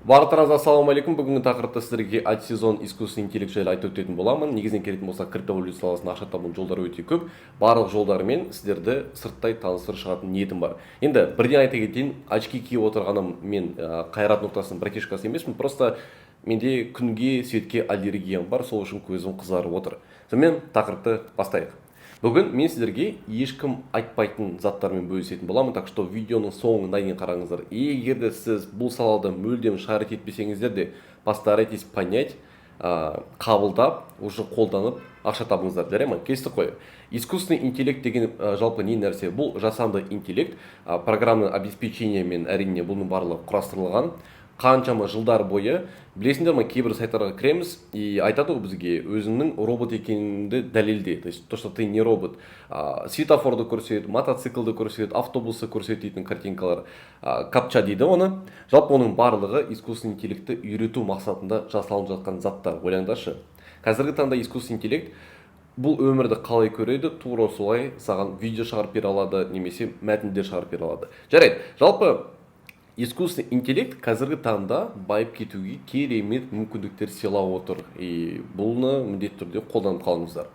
Барлықтарыңызға ассалаумағалейкум. Бүгінгі тақырыпта сіздерге альт-сезон искусственный интеллект жайлы айтып өтетін боламын. Негізінен келетін болсақ, криптовалюта саласында ақша табудың жолдары өте көп. Барлық жолдарымен сіздерді сырттай таныстырып шығатын ниетім бар. Енді бірден айта кетейін, очки киіп отырғаным мен қайрат нұқтасының братишкасы емеспін. Просто менде күнге, светке аллергиям бар, сол үшін көзім қызарып отыр. Сонымен тақырыпты бастайық. Бүгін мен сіздерге ешкім айтпайтын заттармен бөлісетін боламын, так что видеоның соңына дейін қараңыздар. Егер де сіз бұл салада мүлдем шарит етпесеңіздер де постарайтесь понять, қабылдап, уже қолданып ақша табыңыздар. Жарай ма? Келістік қой. Искусственный интеллект деген жалпы не нәрсе? Бұл жасанды интеллект, программный обеспечениемен әрине бұның барлығы құрастырылған. Қаншама жылдар бойы білесіңдер ме, кейбір сайттарға кіреміз и айтады ғой бізге өзіңнің робот екеніңді дәлелде. То есть то, что ты не робот. Светофорды көрсетеді, мотоциклды көрсетеді, автобусты көрсететін картинкалар, капча дейді оны. Жалпы оның барлығы искусственный интеллектті үйрету мақсатында жасалынып жатқан заттар. Ойлаңдаршы. Қазіргі таңда искусственный интеллект бұл өмірді қалай көреді, тура солай саған видео шығарып бере алады, немесе мәтіндер шығарып бере алады. Жарайды. Жалпы искусственный интеллект қазіргі таңда байып кетуге керемет мүмкіндіктер сыйлап отыр. И бұны міндетті түрде қолданып қалыңыздар.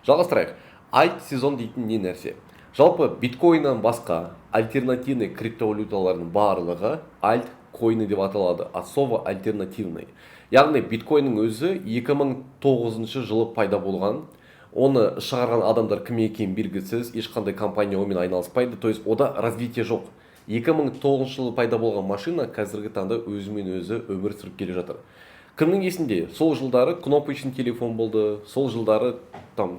Жалғастырайық. Альт-сезон дейтін не нәрсе? Жалпы биткоиннан басқа альтернативный криптовалюталардың барлығы альткоины деп аталады. Особо альтернативный. Яғни биткоиннің өзі 2009 жылы пайда болған. Оны шығарған адамдар кім екені белгісіз, ешқандай компания онымен айналыспайды. То есть ода развитие жоқ. 2009 жылы пайда болған машина қазіргі таңда өзімен өзі өмір сүріп келе жатыр. Кімнің есінде? Сол жылдары кнопочный телефон болды, сол жылдары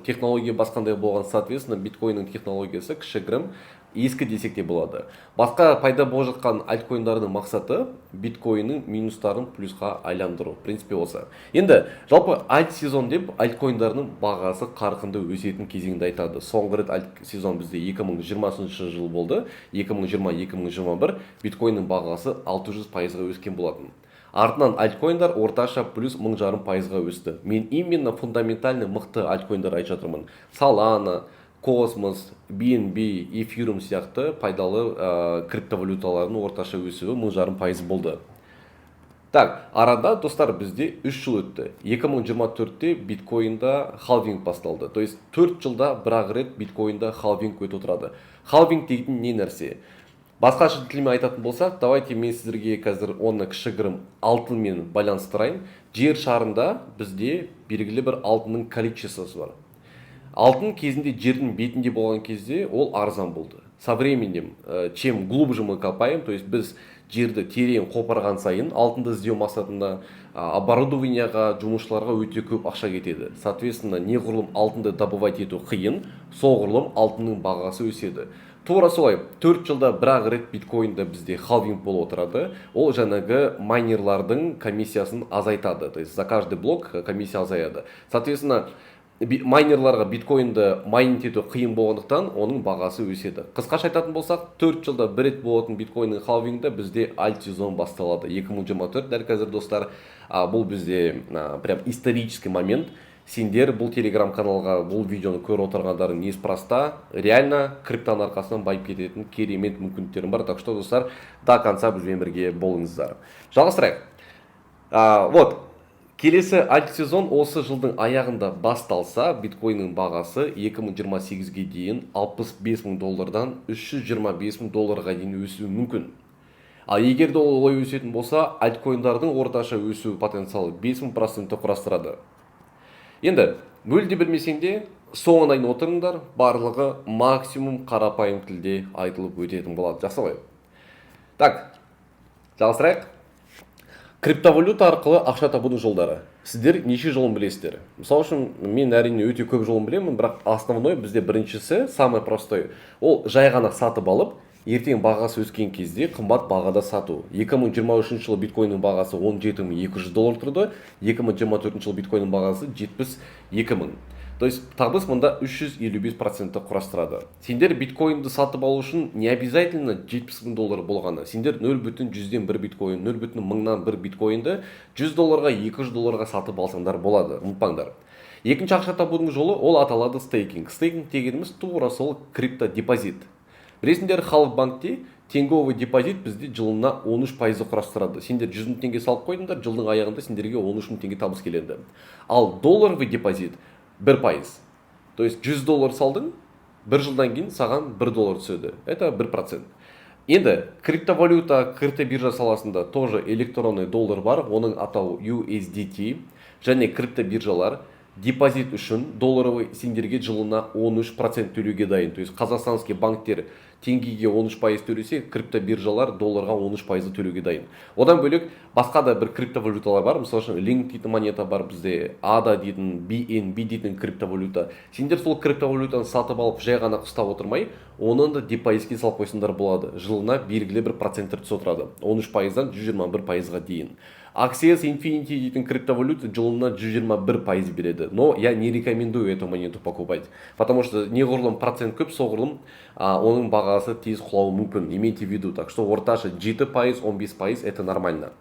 технология басқандай болған, соответственно, биткоинның технологиясы кішігірім ескі десек те болады. Басқа пайда болып жатқан альткоиндардың мақсаты биткоинның минустарын плюсқа айландыру. В принципе осы. Енді жалпы альт-сезон деп альткоиндардың бағасы қарқынды өсетін кезеңді айтады. Соңғы рет альт-сезон бізде 2020 жыл болды. 2020-2021 биткоинның бағасы 600%-ға өскен болатын. Артынан альткоиндар орташа плюс 1,5%-ға өсті. Мен именно фундаментальный мықты альткоиндар айтып жатырмын. Solana, Космос, BNB, Ethereum сияқты пайдалы криптовалюталардың орташа өсуі 1,5% болды. Так, арада достар бізде 3 жыл өтті. 2024-те биткоинда халвинг басталды. То есть 4 жылда бір рет биткоинда халвинг өтіп отырады. Халвинг деген не нәрсе? Басқаша тілмен айтатын болсақ, давайте мен сіздерге қазір оны кішігірім алтынмен байланыстырайын. Жер шарында бізде белгілі бір алтынның количествосы бар. Алтын кезінде жердің бетінде болған кезде ол арзан болды. Со временем, чем глубже мы копаем, то есть біз жерді терең қопарған сайын алтынды іздеу мақсатында оборудованияға, жұмысшыларға өте көп ақша кетеді. Соответственно, неғұрлым алтынды добывать ету қиын, соғұрлым алтынның бағасы өседі. Тура солай, 4 жылда бір рет биткоинда бізде халвинг болып отырады. Ол жаңағы майнерлардың комиссиясын азайтады. То есть за каждый блок комиссия азаяды. Соответственно, майнерларға биткоинді майнинг ету қиын болғандықтан оның бағасы өседі. Қысқаша айтатын болсақ, 4 жылда бір рет болатын биткоиннің халвингда бізде альт-сезон басталады. 2024 дәл қазір достар, бұл бізде прям исторический момент. Сендер бұл телеграм-каналға бұл видеоны көріп отырғандарың неспроста, реально криптоның арқасынан байып кететін керемет мүмкіндіктерім бар. Так что достар, до конца бізбен бірге болыңыздар. Жалғастырайық. Вот. Келесі альт-сезон осы жылдың аяғында басталса, биткоиннің бағасы 2028-ге дейін $65,000-дан $325,000-ға дейін өсуі мүмкін. Ал егер де олай өсетін болса, альткоиндардың орташа өсу потенциалы 5000%-ті құрастырады. Енді, мүлде білмесең де, соңына дейін отырыңдар, барлығы максимум қарапайым тілде айтылып өтетін болады. Жақсы ғой. Так, жалғастырайық. Криптовалюта арқылы ақша табудың жолдары. Сіздер неше жолын білесіздер? Мысалы үшін, мен әрине өте көп жолын білемін, бірақ основной бізде біріншісі, самый простой. Ол жай ғана сатып алып, ертең бағасы өскен кезде қымбат бағада сату. 2023 жылы биткоиннің бағасы $17,200 тұрды, 2024 жылы биткоиннің бағасы $72,000. То есть табыс мұнда 355%-ті құрастырады. Сендер биткоинді сатып алу үшін не обязательно $70,000 болғаны. Сендер 0,100-ден 1 биткоин, 0,100-нан 1 биткоинді $100-ға, $200-ға сатып алсаңдар болады. Ұмытпаңдар. Екінші ақша табудың жолы ол аталады стейкинг. Стейкинг дегеніміз тура сол криптодепозит. Білесіңдер, Халық банкте теңговый депозит бізде жылына 13% құрастырады. Сендер 100 мың теңге салып қойдыңдар, жылдың аяғында сендерге 13 мың теңге табыс келеді. Ал долларовый депозит 1%. То есть 100 доллар салдың, бір жылдан кейін саған 1 доллар түседі. Это 1%. Енді криптовалюта, криптобиржа саласында тоже электронный доллар бар, оның атауы USDT, және криптобиржалар депозит үшін долларовый сендерге жылына 13% төлеуге дайын. То есть қазақстанский банктер теңгеге 13% төлесе, криптобиржалар долларға 13% төлеуге дайын. Одан бөлек басқа да бір криптовалюталар бар. Мысалы үшін Link дейтін монета бар бізде, ADA дейтін, BNB дейтін криптовалюта. Сендер сол криптовалютаны сатып алып жай ғана ұстап отырмай, оны да депозитке салып қойсаңдар болады. Жылына белгілі бір проценттер түсіп отырады. 13%-дан 121%-ға дейін. Axios Infinity дейтін криптовалюта жылына 121% береді. Но я не рекомендую эту монету покупать. Потому что неғұрлым процент көп, соғұрлым оның бағасы тез құлауы мүмкін. Имейте в виду. Так что орташа 7%, 15% это нормально.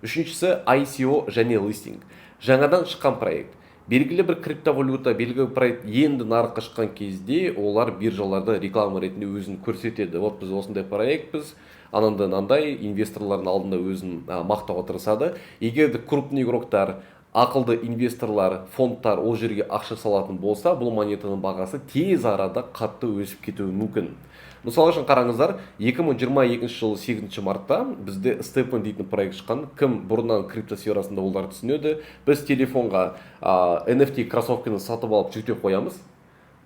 Үшіншісі ICO және листинг. Жаңадан шыққан проект. Белгілі бір криптовалюта, белгілі бір проект енді нарыққа шыққан кезде олар биржаларда реклама ретінде өзін көрсетеді. Вот біз осындай проектпіз, анандай инвесторлардың алдында өзін мақтауға тырысады. Егер де крупный игроктар, ақылды инвесторлар, фондтар ол жерге ақша салатын болса, бұл монетаның бағасы тез арада қатты өсіп кетуі мүмкін. Мысалы үшін қараңыздар, 2022 жылы 8 мартта бізде Stepn дейтін проект шыққан. Кім бұрыннан криптосферасында олар түсінеді. Біз телефонға NFT кроссовканы сатып алып жүктеп қоямыз.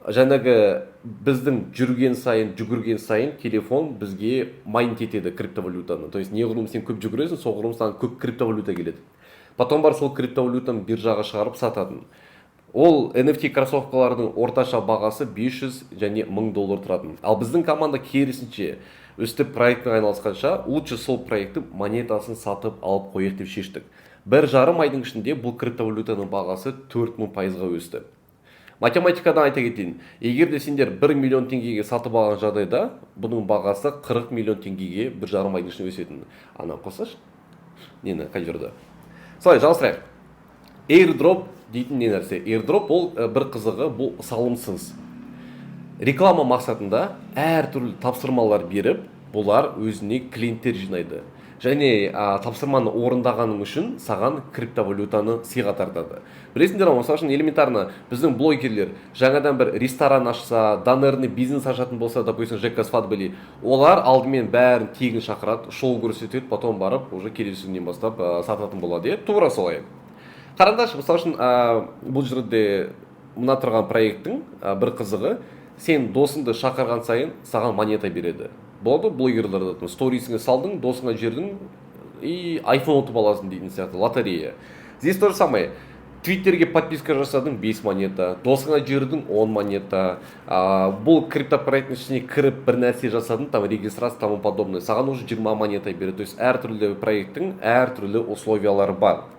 Жаңағы біздің жүгірген сайын телефон бізге майнт етеді криптовалютаны. То есть неғұрлым сен көп жүгіресің, соғұрлым саған көп криптовалюта келеді. Потом бар сол криптовалютаны биржаға шығарып сататын. Ол NFT кроссовкалардың орташа бағасы 500 және 1000 доллар тұратын. Ал біздің команда керісінше өстіп проектпен айналысқанша, лучше сол проекттің монетасын сатып алып қояйық деп шештік. 1,5 айдың ішінде бұл криптовалютаның бағасы 4000%-ға өсті. Математикадан айта кетейін, егер де сендер 1 миллион теңгеге сатып алған жағдайда, бұның бағасы 40 миллион теңгеге 1,5 айдың ішінде өсетін. Ана қосаш? Нені, конверді. Солай, жалғастырайық. Airdrop дейтін не нәрсе? Airdrop ол бір қызығы, бұл салымсыз. Реклама мақсатында әртүрлі тапсырмалар беріп, бұлар өзіне клиенттер жинайды. Және тапсырманы орындағаның үшін саған криптовалютаны сыйға тартады. Білесіңдер, мысалы үшін элементарно біздің блогерлер жаңадан бір ресторан ашса, донорный бизнес ашатын болса, допустим, ЖК Свадьбы, олар алдымен бәрін тегін шақырады, шоу көрсетеді, потом барып, уже келесі күннен бастап сататын болады. Тура солай. Қараңдаршы, мысалы үшін бұл жерде мына тұрған проекттің бір қызығы, сен досыңды шақырған сайын саған монета береді. Болды блогерлерді сторисіңе салдың, досыңа жердің и iPhone ұтып аласың дейтін сияқты, лотерея. Здесь то же самое. Твиттерге подписка жасадың 5 монета, досыңа жердің 10 монета. Бұл криптопроекттің ішіне кіріп бір нәрсе жасадың, там регистрация, тому подобное. Саған уже 20 монета береді. То есть әртүрлі проекттің әртүрлі условиялары бар.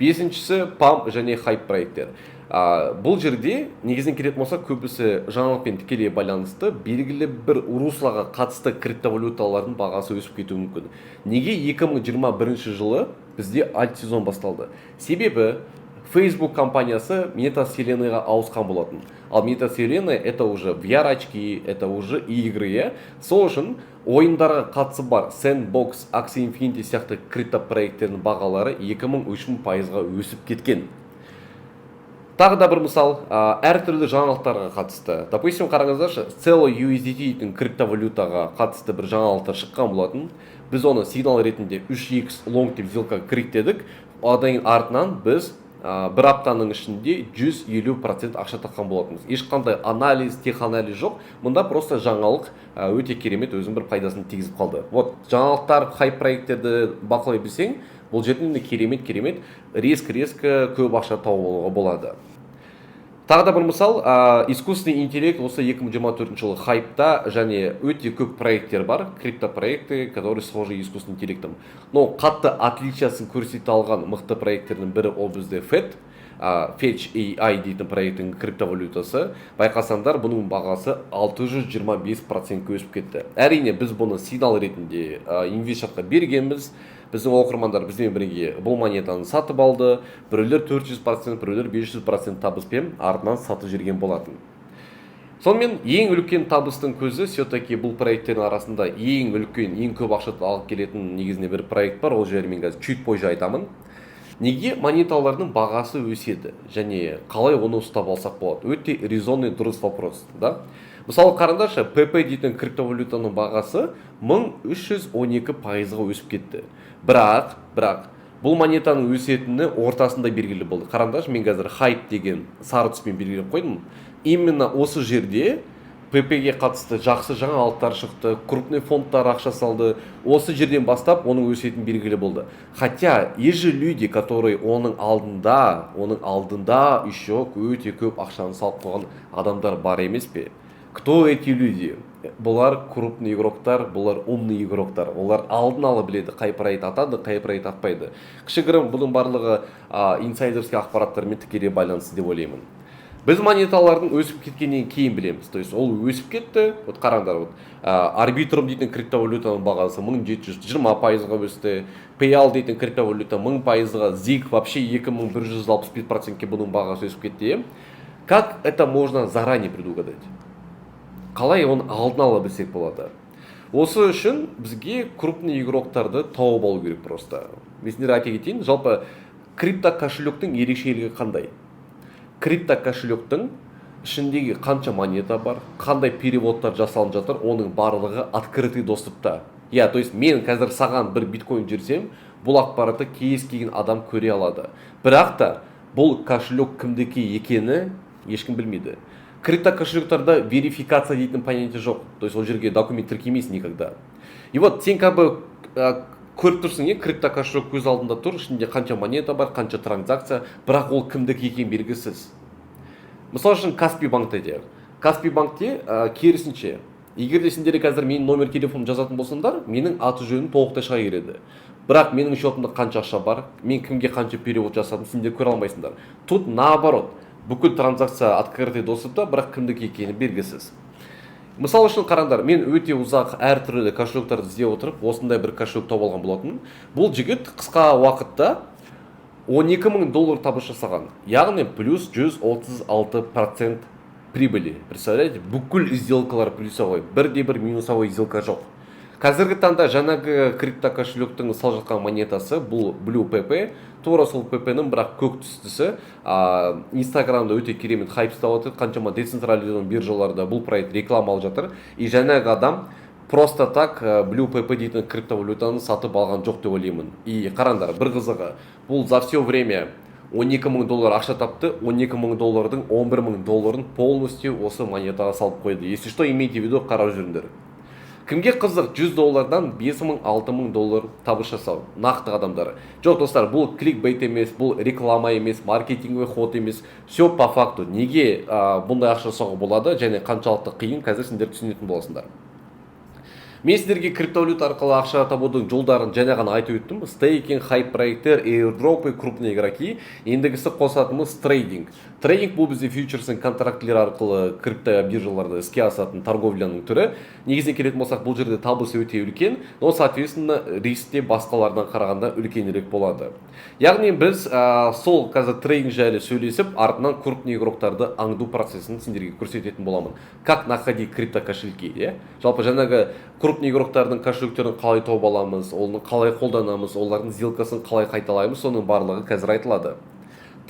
Бесіншісі пам және хайп проекттер. Бұл жерде негізінен келетін болса, көбісі жаңалықпен тікелей байланысты, белгілі бір руслаға қатысты криптовалюталардың бағасы өсіп кетуі мүмкін. Неге 2021 жылы бізде альт сезон басталды? Себебі Facebook компаниясы метавселенныйға ауысқан болатын. Ал метавселенная это уже VR очки, это уже игры. Сол үшін ойындарға қатысы бар Sandbox, Axie Infinity сияқты криптопроекттердің бағалары 2000-3000%-ға өсіп кеткен. Тағы да бір мысал, әртүрлі жаңалықтарға қатысты. Допустим, қараңыздаршы, целый USDT дейтін криптовалютаға қатысты бір жаңалықтар шыққан болатын. Біз оны сигнал ретінде 3x long деп сделка кіріктедік. Одан артынан біз бір аптаның ішінде 150% ақша таққан болатынбыз. Ешқандай анализ, теханализ жоқ. Мұнда просто жаңалық өте керемет өзінің бір пайдасын тигізіп қалды. Вот, жаңалықтар, хайп проекттерді бақылай білсең, бұл жерден керемет резко көп ақша тауып болады. Тағы да бір мысал, искусственный интеллект осы 2024 жылы хайпта және өте көп проекттер бар, криптопроекты, которые схожи искусственным интеллектом. Но қатты отличиясын көрсете алған мықты проекттердің бірі ол бізде Fetch AI дейтін проекттің криптовалютасы. Байқасаңдар, бұның бағасы 625% өсіп кетті. Әрине, біз бұны сигнал ретінде инвесторға бергенбіз. Біздің оқырмандар бізден бірге бұл монетаны сатып алды. Біреулер 400%, біреулер 500% табыспен артынан сатып жүрген болатын. Сонымен ең үлкен табыстың көзі все-таки бұл проекттердің арасында ең үлкен, ең көп ақша алып келетін негізінде бір проект бар. Ол жерде мен қазір чуть позже айтамын. Неге монеталардың бағасы өседі және қалай оны ұстап алсақ болады? Өте резонный дұрыс вопрос, да? Мысалы қараңдаршы, PP дейтін криптовалютаның бағасы 1312%-ға өсіп кетті. Бірақ бұл монетаның өсетіні ортасында белгілі болды. Қараңдаршы, мен қазір хайп деген сары түспен белгілеп қойдым. Именно осы жерде PP-ге қатысты жақсы жаңалықтар шықты, крупный фондтар ақша салды. Осы жерден бастап оның өсетіні белгілі болды. Хотя есть же люди, которые оның алдында еще өте көп ақшаны салып қойған адамдар бар емес пе? Кто эти люди? Бұлар крупный игроктар, бұлар умный игроктар. Олар алдын ала біледі, қай проект атады, қай проект атпайды. Кішігірім бұның барлығы инсайдерский ақпараттармен тікелей байланысты деп ойлаймын. Біз монеталардың өсіп кеткеннен кейін білеміз. То есть ол өсіп кетті. Вот қараңдар, арбитрум дейтін криптовалютаның бағасы 1720%-ға өсті. PayPal дейтін криптовалюта 1000%-ға, ZIG вообще 2165%-ке бұның бағасы өсіп кетті. Как это можно заранее предугадать? Қалай оны алдын ала білсек болады? Осы үшін бізге крупный игроктарды тауып алу керек просто. Мен сендерге айта кетейін, жалпы крипто кошелектің ерекшелігі қандай? Крипто кошелектің ішіндегі қанша монета бар, қандай переводтар жасалып жатыр, оның барлығы открытый доступта. То есть мен қазір саған бір биткоин жерсем, бұл ақпаратты кез келген адам көре алады. Бірақ та бұл кошелек кімдікі екені ешкім білмейді. Крипто кошелектарда верификация дейтін понятие жоқ. То есть ол жерге документ тіркемейсің никогда. И вот сен көріп тұрсың, крипто кошелек көз алдында тұр, ішінде қанша монета бар, қанша транзакция, бірақ ол кімдікі екені белгісіз. Мысалы үшін Каспий банкте дейік. Каспий банкте керісінше, егер де сендер қазір менің номер телефонымды жазатын болсаңдар, менің аты жөнім толықтай шыға келеді. Бірақ менің счетымда қанша ақша бар, мен кімге қанша перевод жасадым, сендер көре алмайсыңдар. Тут наоборот, бүкіл транзакция открытый доступта, бірақ кімдікі екені белгісіз. Мысалы үшін қараңдар, мен өте ұзақ әртүрлі кошелектарды іздеп отырып, осындай бір кошелек тауып алған болатын. Бұл жігіт қысқа уақытта $12,000 табыс жасаған. Яғни плюс 136% прибыли. Представляете, бүкіл сделкалар плюсовой, бірде-бір минусовой сделка жоқ. Қазіргі таңда жаңағы крипто кошелектің сал жатқан монетасы бұл Blue PP, тура сол PP-нің бірақ көк түстісі. Инстаграмда өте керемет хайп ұстап жатыр, қаншама децентрализованный биржаларда бұл проект реклама алып жатыр. И жаңағы адам просто так Blue PP дейтін криптовалютаны сатып алған жоқ деп ойлаймын. И қараңдар, бір қызығы, бұл за все время $12,000 ақша тапты, $12,000-дың $11,000 полностью осы монетаға салып қойды. Если что, имейте в виду, қарап жүріңдер. Кімге қызық $100-дан $5,000-6,000 табыс жасау? Нақты адамдар. Жоқ, достар, бұл кликбейт емес, бұл реклама емес, маркетинговый ход емес. Все по факту. Неге бұндай ақша жасауға болады және қаншалықты қиын, қазір сендер түсінетін боласыңдар. Мен сіздерге криптовалюта арқылы ақша табудың жолдарын және ғана айтып өттім. Стейкинг, хайп проекттер, airdropы, крупные игроки. Ендігісі қосатымыз трейдинг. Трейдинг бұл бізде фьючерсің контрактілер арқылы крипто биржаларды іске асатын торговляның түрі. Негізінен келетін болсақ, бұл жерде табысы өте үлкен, но соответственно риск те басқалардан қарағанда үлкенірек болады. Яғни біз сол қазір трейдинг жайлы сөйлесіп, артынан крупный игроктарды аңду процесін сендерге көрсететін боламын. Как находить крипто кошельки? Жалпы жаңағы крупный игроктардың кошелектерін қалай тауып аламыз, оны қалай қолданамыз, олардың сделкасын қалай қайталаймыз, соның барлығы қазір айтылады.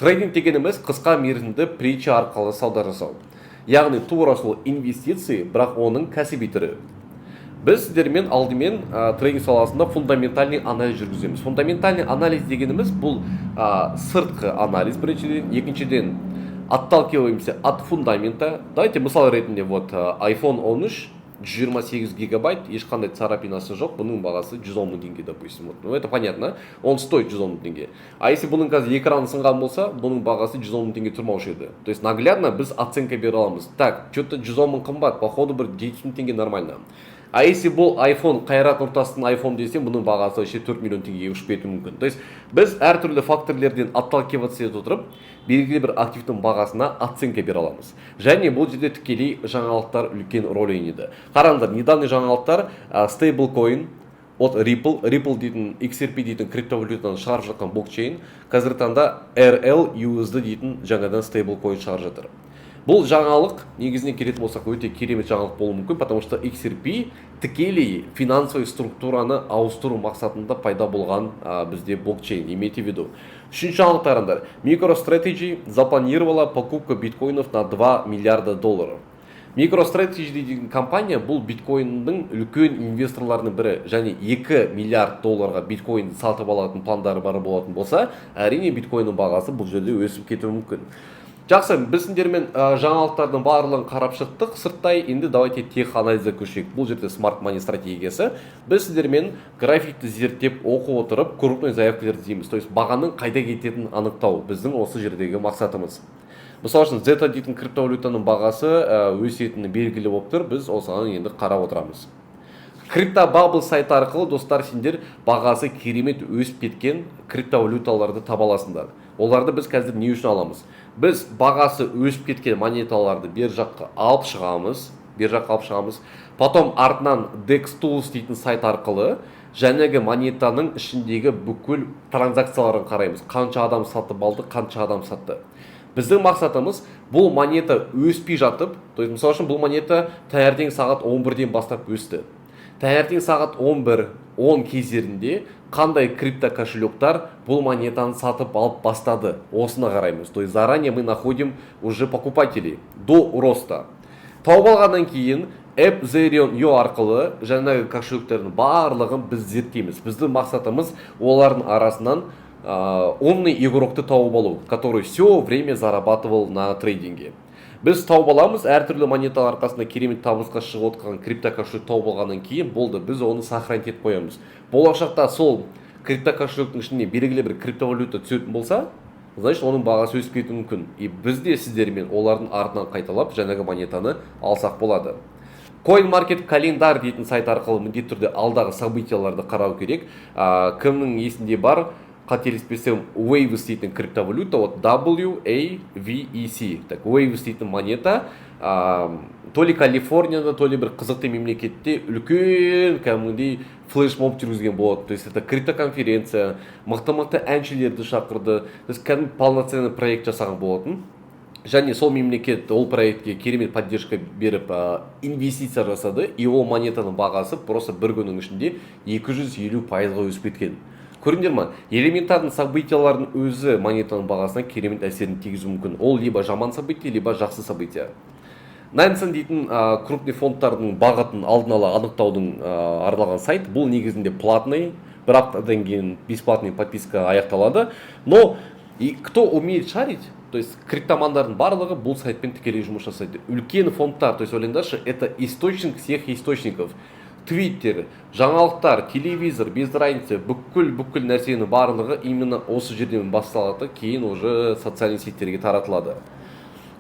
Трейдинг дегеніміз қысқа мерзімді притча арқылы сауда жасау. Яғни тура сол инвестиции, бірақ оның кәсіби түрі. Біз сіздермен алдымен трейдинг саласында фундаментальный анализ жүргіземіз. Фундаментальный анализ дегеніміз бұл сыртқы анализ біріншіден, екіншіден отталкиваемся от фундамента. Давайте мысал ретінде iPhone 13 128 гигабайт, ешқандай царапинасы жоқ, бұның бағасы 110 мың теңге, допустим. Ну, это понятно, он стоит 110 мың теңге. А если бұның қазір экраны сынған болса, бұның бағасы 110 мың теңге тұрмаушы еді. То есть наглядно біз оценка бере аламыз. Так, что-то 110 мың қымбат, походу бір 9 мың теңге нормально. А если бұл iPhone, Қайрат Нұртастың iPhone десем, бұның бағасы 4 миллион теңгеге ұшып кетуі мүмкін. То есть біз әртүрлі факторлерден отталкиваться етіп отырып, белгілі бір активтің бағасына оценка бере аламыз. Және бұл жерде тікелей жаңалықтар үлкен рөл ойнайды. Қараңдар, недавний жаңалықтар стейблкоин от Ripple дейтін XRP дейтін криптовалютаны шығарып жатқан блокчейн, қазір таңда RLUSD дейтін жаңадан стейблкоин шығарып жатыр. Бұл жаңалық негізіне келетін болсақ өте керемет жаңалық болуы мүмкін, потому что XRP тікелей финансовый структураны ауыстыру мақсатында пайда болған бізде блокчейн, имейте в виду. Үшінші жаңалықтарында MicroStrategy запланировала покупку биткоинов на 2 миллиарда долларов. MicroStrategy деген компания бұл биткоинның үлкен инвесторларының бірі, және 2 миллиард долларға биткоинді сатып алатын пландары бар болатын болса, әрине биткоинның бағасы бұл жерде өсіп кетуі мүмкін. Жақсы, біз сендермен жаңалықтардың барлығын қарап шықтық. Сырттай енді давайте тех анализге көшейік. Бұл жерде Smart Money стратегиясы. Біз сендермен графикті зерттеп оқып отырып, крупный заявкалерді дейміз. То есть бағаның қайда кететінін анықтау біздің осы жердегі мақсатымыз. Мысалы үшін Zeta дейтін криптовалютаның бағасы өсетіні белгілі болып тұр. Біз осыған енді қарап отырамыз. CryptoBubble сайты арқылы достар сендер бағасы керемет өсіп кеткен криптовалюталарды таба аласыңдар. Оларды біз қазір не үшін аламыз? Біз бағасы өсіп кеткен монеталарды бер жаққа алып шығамыз. Потом артынан DEX Tools дейтін сайт арқылы жәнегі монетаның ішіндегі бүкіл транзакцияларын қараймыз. Қанша адам сатып алды, қанша адам сатты. Біздің мақсатымыз бұл монета өспей жатып, то есть мысалы үшін бұл монета таңертең сағат 11-ден бастап өсті. Таңертең сағат 11-10 кездерінде қандай крипто кошелектар бұл монетаны сатып алып бастады, осыны қараймыз. То есть заранее мы находим уже покупателей до роста. Тауып алғаннан кейін Epzerion.io арқылы жаңағы кошелектердің барлығын біз зерттейміз. Біздің мақсатымыз олардың арасынан умный игрокты тауып алу, который все время зарабатывал на трейдинге. Біз тауып аламыз, әртүрлі монеталар арқасында керемет табысқа шығып отқан крипто кошелек тауып алғаннан кейін болды, біз оны сохранить етіп қоямыз. Болашақта сол крипто кошелектің ішіне белгілі бір криптовалюта түсетін болса, значит оның бағасы өсіп кетуі мүмкін. И біз де сіздермен олардың артынан қайталап жаңағы монетаны алсақ болады. CoinMarketCalendar дейтін сайт арқылы міндетті түрде алдағы событияларды қарау керек. Кімнің есінде бар? Қателеспесем, Waves дейтін криптовалюта, WAVEC. Так, Waves дейтін монета, то ли Калифорнияда, то ли бір қызықты мемлекетте үлкен кәдімгідей флешмоб жүргізген болады. То есть это криптоконференция, мықты әншілерді шақырды. То есть кәдімгі полноценный проект жасаған болатын. Және сол мемлекет ол проектке керемет поддержка беріп инвестиция жасады, и ол монетаның бағасы просто бір күннің ішінде 250% өсіп кеткен. Көріңдер ма, элементарный событиялардың өзі монетаның бағасына керемет әсерін тигізуі мүмкін. Ол либо жаман событие, либо жақсы событие. Nansen дейтін крупный фондтардың бағытын алдын ала анықтаудың арналған сайт. Бұл негізінде платный, бір аптадан кейін бесплатный подписка аяқталады. Но и кто умеет шарить, то есть криптомандардың барлығы бұл сайтпен тікелей жұмыс жасайды. Үлкен фондтар, то есть ойлаңдаршы, это источник всех источников. Твиттер, жаңалықтар, телевизор, без разницы, бүкіл нәрсенің барлығы именно осы жерден басталады, кейін уже социальный сеттерге таратылады.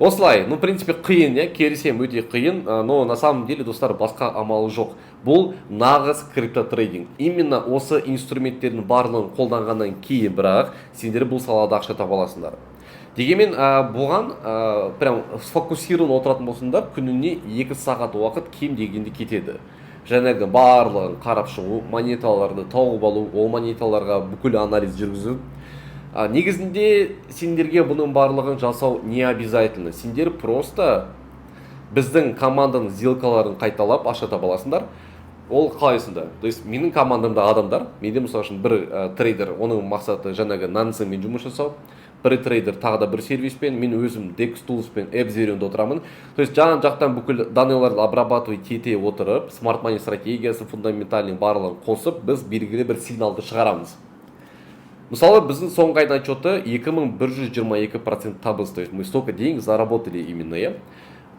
Осылай, в принципе, қиын, келісем өте қиын, но на самом деле, достар, басқа амалы жоқ. Бұл нағыз криптотрейдинг. Именно осы инструменттердің барлығын қолданғаннан кейін бірақ сендер бұл салада ақша таба аласыңдар. Дегенмен бұған прям сфокусирован отыратын болсаңдар, күніне 2 сағат уақыт кем дегенде кетеді. Жаңағы барлығын қарап шығу, монеталарды тауып алу, ол монеталарға бүкіл анализ жүргізу. Негізінде сендерге бұның барлығын жасау не обязательно. Сендер просто біздің команданың сделкаларын қайталап ақша таба аласыңдар. Ол қалайсында? То есть менің командамда адамдар, менде мысалы үшін бір трейдер, оның мақсаты жаңағы Nansenмен жұмыс жасау. Бір трейдер тағы да бір сервиспен, мен өзім DEX Tools пен Epzerion'да отырамын. То есть жақтан бүкіл данныйларды обрабатывать ете отырып, Smart Money стратегиясы, фундаментальный барлығын қосып, біз белгілі бір сигналды шығарамыз. Мысалы, біздің соңғы айдың отчеты 2122% табыс, то есть мы столько денег заработали именно,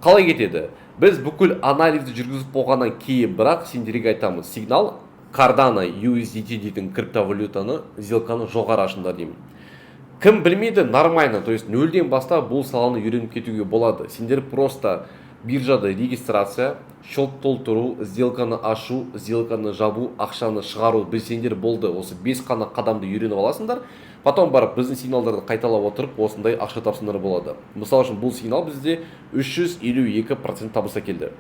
Қалай кетеді? Біз бүкіл анализді жүргізіп болғаннан кейін бірақ сендерге айтамыз, сигнал Cardano USDT дейтін криптовалютаны сделканы жоғары ашыңдар деймін. Кім білмейді, нормально, то есть нөлден бастап бұл саланы үйреніп кетуге болады. Сендер просто биржада регистрация, счет толтыру, сделканы ашу, сделканы жабу, ақшаны шығару, білсеңдер болды. Осы 5 қана қадамды үйреніп аласыңдар. Потом барып біздің сигналдарды қайталап отырып, осындай ақша тапсыңдар болады. Мысалы үшін бұл сигнал бізде 352% табыс әкелді.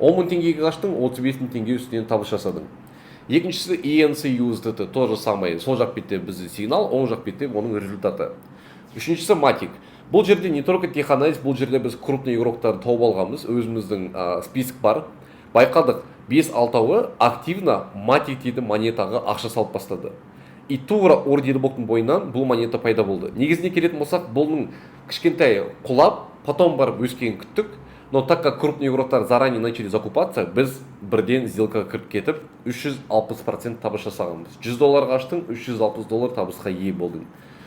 10 мың теңгеге аштың, 35 мың теңге үстінен табыс жасадың. Екіншісі ENC-USDT, то же самое. Сол жақ бетте бізде сигнал, оң жақ бетте оның результаты. Үшіншісі Matic. Бұл жерде не только теханализ, бұл жерде біз крупный игроктарды тауып алғанбыз, өзіміздің список бар. Байқадық, 5-6-ы активно матик дейді монетаға ақша салып бастады. И тура ордербуктың бойынан бұл монета пайда болды. Негізіне келетін болсақ, бұның кішкентай құлап, потом барып өскенін күттік. Но так как крупный игроктар заранее начали закупаться, біз бірден сделкаға кіріп кетіп 360% табыс жасағанбыз. $100 аштың, $360 табысқа ие болдың.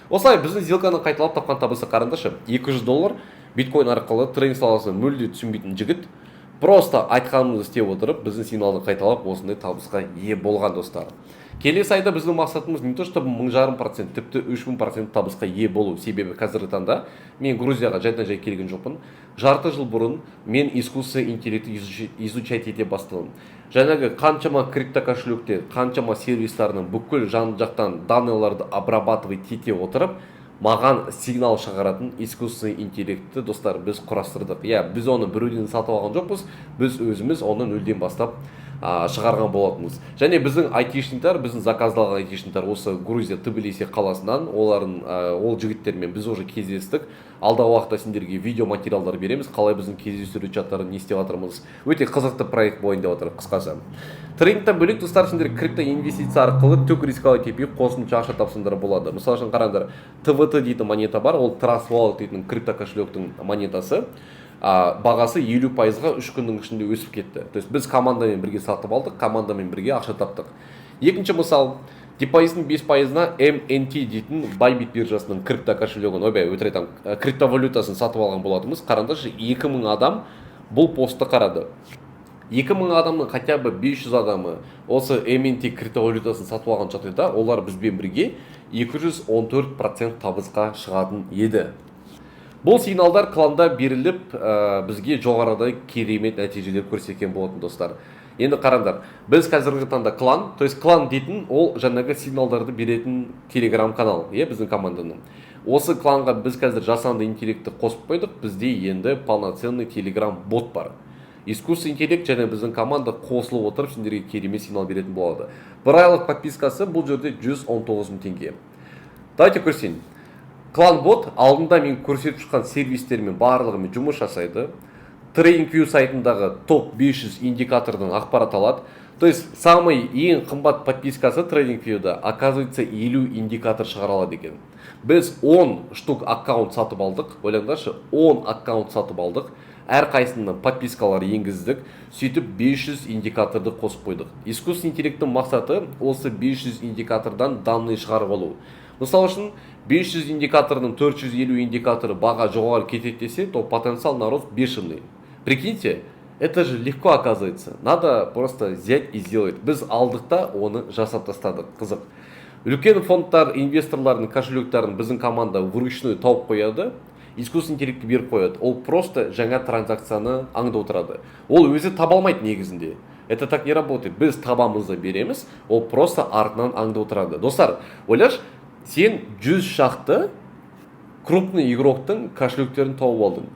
Осылай біздің сделканы қайталап тапқан табысы қараңдаршы. $200 биткоин арқылы трейдинг саласын мүлде түсінбейтін жігіт просто айтқанымызды істеп отырып, біздің сигналды қайталап осындай табысқа ие болған достар. Келесі айда біздің мақсатымыз не то чтобы 1,5%, тіпті 3,000% табысқа ие болу. Себебі қазіргі таңда мен Грузияға жайдан жай келген жоқпын. Жарты жыл бұрын мен искусственный интеллектті изучать ете бастадым. Жаңағы қаншама крипто кошелекте, қаншама сервистарының бүкіл жан жақтан данныйларды обрабатывать ете отырып, маған сигнал шығаратын искусственный интеллектті достар біз құрастырдық. Біз оны біреуден сатып алған жоқпыз, біз өзіміз оны нөлден бастап шығарған болатынбыз. Және біздің айтишниктер, біздің заказдалған айтишниктер осы Грузия Тбилиси қаласынан, ол жігіттермен біз уже кездестік. Алдағы уақытта сендерге видео материалдар береміз, қалай біздің кездесу чаттарын не істеп жатырмыз. Өте қызықты проект болайын деп отыр қысқасы. Трейдингтен бөлек достар, сендер крипто инвестиция арқылы түк рисковый тепе қосымша ақша тапсаңдар болады. Мысалы үшін қараңдар, TVT дейтін монета бар, ол Trust Wallet дейтін крипто кошелектің монетасы. Бағасы 50%-ға 3 күннің ішінде өсіп кетті. То есть біз командамен бірге сатып алдық, командамен бірге ақша таптық. Екінші мысал, депозиттің 5%-на MNT дейтін Bybit биржасының крипто кошелегін, криптовалютасын сатып алған болатынбыз. Қараңдаршы, 2000 адам бұл постты қарады. 2000 адамның хотя бы 500 адамы осы MNT криптовалютасын сатып алған жағдайда, олар бізбен бірге 214% табысқа шығатын еді. Бұл сигналдар кланда беріліп, бізге жоғарыда керемет нәтижелер көрсеткен болатын достар. Енді қараңдар, біз қазіргі таңда клан, то есть клан дейтін, ол жаңағы сигналдарды беретін телеграм канал, біздің команданың. Осы кланға біз қазір жасанды интеллектті қосып қойдық, бізде енді полноценный телеграм бот бар. Искусственный интеллект және біздің команда қосылып отырып, сендерге керемет сигнал беретін болады. Бір айлық подпискасы бұл жерде 119 000 теңге. Давайте көрсейін. Клан-бот алдында мен көрсетіп шыққан сервистермен барлығымен жұмыс жасайды. TradingView сайтындағы топ 500 индикатордан ақпарат алады. То есть, самый ең қымбат подпискасы TradingView'да, оказывается, 50 индикатор шығара алады екен. Біз 10 штук аккаунт сатып алдық, ойлаңдаршы, 10 аккаунт сатып алдық, әр қайсысына подпискалар енгіздік, сөйтіп 500 индикаторды қосып қойдық. Искусственный интеллекттің мақсаты осы 500 индикатордан данный шығарып алу. Мысалы үшін 500 индикаторының 450 индикаторы баға жоғары кетеді десе, то потенциал народ бешеный. Прикиньте, это же легко оказывается. Надо просто взять и сделать. Біз алдықта оны жасап тастадық. Қызық. Үлкен фондтар, инвесторлардың кошелектарын біздің команда вручную тауып қояды, искусственный интеллектті беріп қояды. Ол просто жаңа транзакцияны аңда отырады. Ол өзі таба алмайды негізінде. Это так не работает. Біз табамызды береміз, ол просто артынан аңда отырады. Достар, ойлаш, сен 100 шақты крупный игроктың кошелектерін тауып алдың.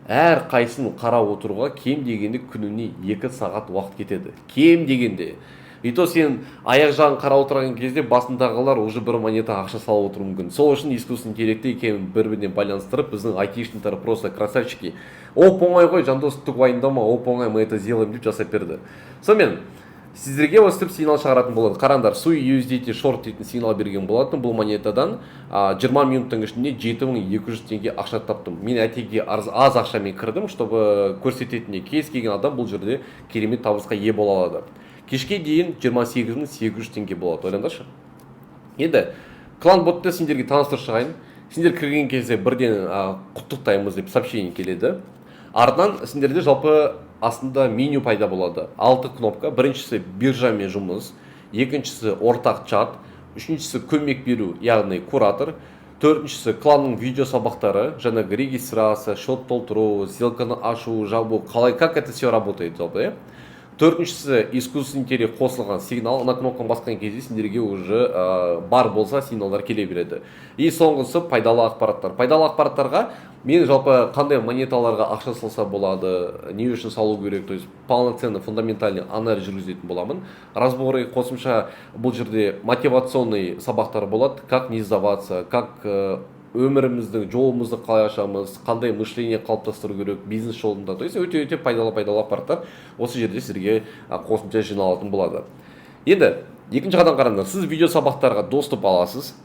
Әр қайсын қарап отыруға кем дегенде күніне 2 сағат уақыт кетеді. Кем дегенде. И то сен аяқ жағын қарап отырған кезде басындағылар уже бір монета ақша салып отыруы мүмкін. Сол үшін искусственный интеллектті екеуін бір-біріне байланыстырып, біздің айтишниктер просто красавчики. Оп-оңай ғой, Жандос, түк уайымдама, оп-оңай, мы это сделаем деп жасап берді. Сонымен сіздерге өстіп сигнал шығаратын болады. Қараңдар, SUI-USDT шорт дейтін сигнал берген болатын. Бұл монетадан 20 минуттың ішінде 7200 теңге ақша таптым. Мен әтеге аз ақшамен кірдім, чтобы көрсететіне кез келген адам бұл жерде керемет табысқа ие бола алады. Кешке дейін 28800 теңге болады. Ойлаңдаршы. Енді клан-ботты сендерге таныстырып шығайын. Сендер кірген кезде бірден құттықтаймыз деп сообщение келеді. Артынан сендерде жалпы астында меню пайда болады. 6 кнопка. Біріншісі биржамен жұмыс, екіншісі ортақ чат, үшіншісі көмек беру, яғни куратор, төртіншісі кланның видео сабақтары, жаңағы регистрация, счет толтыру, сделканы ашу, жабу, қалай, как это все работает жалпы. Төртіншісі искусственный интеллект қосылған сигнал, ана кнопканы басқан кезде сендерге уже бар болса сигналдар келе береді. И соңғысы пайдалы ақпараттар. Пайдалы ақпараттарға мен жалпы қандай монеталарға ақша салса болады, не үшін салу керек, то есть полноценный фундаментальный анализ жүргізетін боламын. Разборы қосымша бұл жерде мотивационный сабақтар болады, как не сдаваться, как өмірімізді жолымызды қалай ашамыз, қандай мышление қалыптастыру керек бизнес жолында, то есть өте пайдалы ақпараттар осы жерде сіздерге қосымша жиналатын болады. Енді екінші қадам қараңыздар, сіз видео сабақтарға доступ аласыз,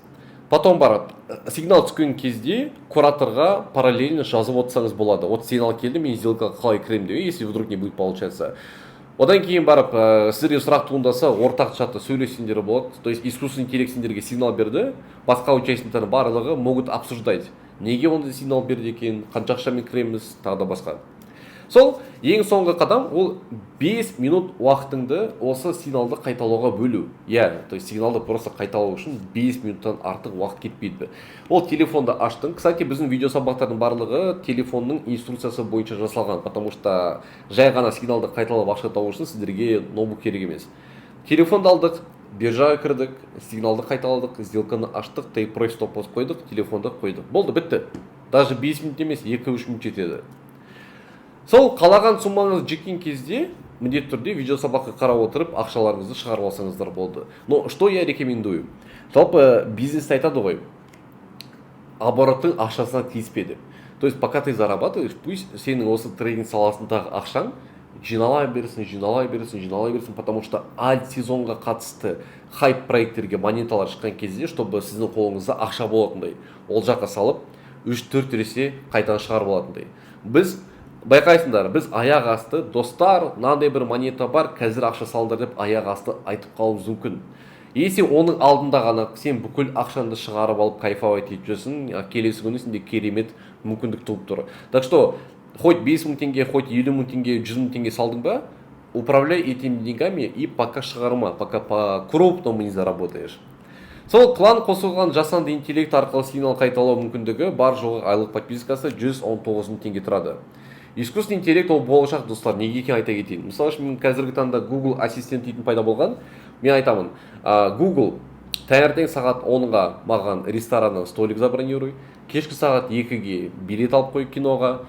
потом барып сигнал түскен кезде кураторға параллельно жазып отырсаңыз болады. Вот сигнал келді, мен сделкаға қалай кірем деп, если вдруг не будет получаться. Одан кейін барып сіздерге сұрақ туындаса ортақ чатта сөйлессеңдер болады. То есть искусственный интеллект сендерге сигнал берді, басқа участниктардың барлығы могут обсуждать, неге ондай сигнал берді екен, қанша ақшамен кіреміз, тағы да басқа. Сол ең соңғы қадам ол 5 минут уақытыңды осы сигналды қайталауға бөлу. То есть сигналды просто қайталау үшін 5 минуттан артық уақыт кетпейді. Ол телефонды аштың. Кстати, біздің видео сабақтардың барлығы телефонның инструкциясы бойынша жасалған, потому что жай ғана сигналды қайталап ақша табу үшін сіздерге ноутбук керек емес. Телефонды алдық, биржаға кірдік, сигналды қайталадық, сделканы аштық, take price stop loss қойдық, телефонды қойдық. Болды, бітті. Даже 5 минут емес, 2-3 минут жетеді. Сол қалаған суммаңыз жеткен кезде міндетті түрде видео сабаққа қарап отырып ақшаларыңызды шығарып алсаңыздар болды. Но что я рекомендую? Жалпы бизнесте айтады ғой, обороттың ақшасына тиіспе. То есть пока ты зарабатываешь, пусть сенің осы трейдинг саласындағы ақшаң жинала берсін, потому что альт сезонға қатысты хайп проекттерге монеталар шыққан кезде, чтобы сіздің қолыңызда ақша болатындай, ол жаққа салып 3-4 есе қайтадан шығарып алатындай. Біз байқайсыңдар, біз аяқ асты, достар, мынандай бір монета бар, қазір ақша салыңдар деп аяқ асты айтып қалуымыз мүмкін. Если оның алдында ғана сен бүкіл ақшаңды шығарып алып кайфовать етіп жүрсің, келесі күні сенде керемет мүмкіндік туып тұр. Так что, хоть 5 мың теңге, хоть 50 мың теңге, 100 мың теңге салдың ба, управляй этими деньгами и пока шығарма, пока по крупному не заработаешь. Сол клан қосылған жасанды интеллект арқылы сигнал қайталау мүмкіндігі бар жоғы айлық подпискасы 119 мың теңге тұрады. Искусственный интеллект ол болашақ, достар, неге екенін айта кетейін. Мысалы үшін мен қазіргі таңда Google ассистент дейтін пайда болған. Мен айтамын, Google таңертең сағат 10-ға маған рестораннан столик забронируй, кешкі сағат 2-ге билет алып қой киноға,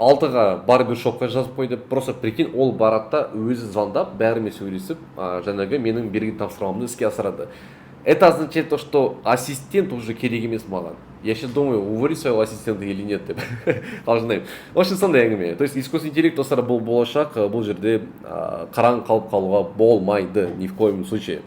6-ға барбершопқа жазып қой деп, просто прикинь, ол баратта өзі звондап, бәріме сөйлесіп, жаңағы менің берген тапсырмамды іске асырады. Это означает то, что ассистент уже керек емес маған. Я сейчас думаю, уволить своего ассистента или нет деп. Қалжыңдаймын. Вообще сондай әңгіме. То есть искусственный интеллект достар бұл болашақ, бұл жерде қараң қалып қалуға болмайды ни в коем случае.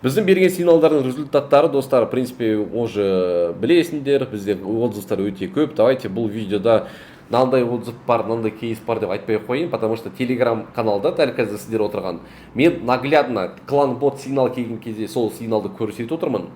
Біздің берген сигналдардың результаттары, достар, в принципе, уже білесіңдер, бізде отзывтар өте көп. Давайте бұл видеода мынандай отзыв бар, мынандай кейс бар деп айтпай қойын, потому что Telegram каналда дәл қазір сіздер отырған. Мен наглядно клан-бот сигнал келген кезде сол сигналды көрсетіп отырмын.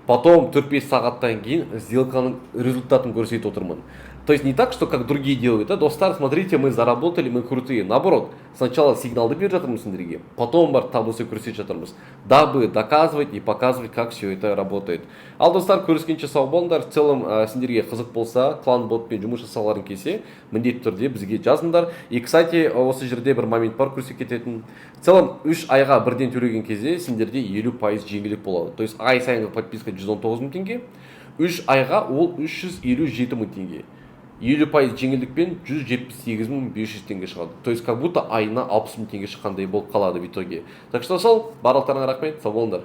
Потом 4-5 сағаттан кейін сделканың результатын көрсетіп отырмын. То есть не так, что как другие делают, да, достар, смотрите, мы заработали, мы крутые. Наоборот, сначала сигналды беріп жатырмыз сендерге, потом бар табысы көрсетіп жатырмыз, дабы доказывать и показывать, как все это работает. Ал достар, көріскенше сау болыңдар. В целом сендерге қызық болса, клан-ботпен жұмыс жасауларың келсе, міндетті түрде бізге жазыңдар. И, кстати, осы жерде бір момент бар көрсетіп кететін. В целом 3 айға бірден төлеген кезде сендерде 50% жеңілдік болады. То есть ай сайынғы подписка 119 мың теңге, 3 айға ол 357 мың теңге. 50% жеңілдікпен 178 500 теңге шығады. То есть как будто айына 60 мың теңге шыққандай болып қалады в итоге. Так что сол, барлықтарыңа рахмет, сау болыңдар.